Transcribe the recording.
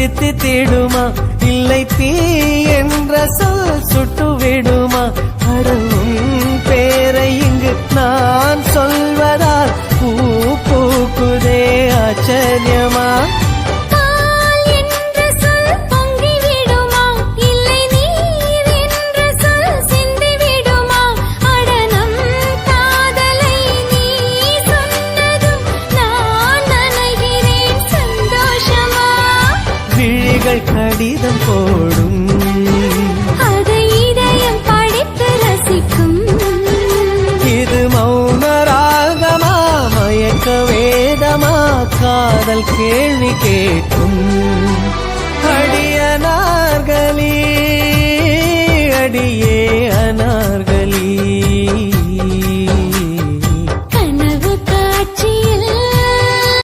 தித்தித்திடுமா இல்லை தீ என்ற சொல் சுட்டுவிடுமா அடவும் பேரை இங்கு நான் சொல்வதால் பூ பூக்குதே ஆச்சரியமா கடிதம் போடும் அதை இதயம் படித்து ரசிக்கும் இது மௌன ராகமா மயக்க வேதமா காதல் கேள்வி கேட்கும் அடியே அனார்களி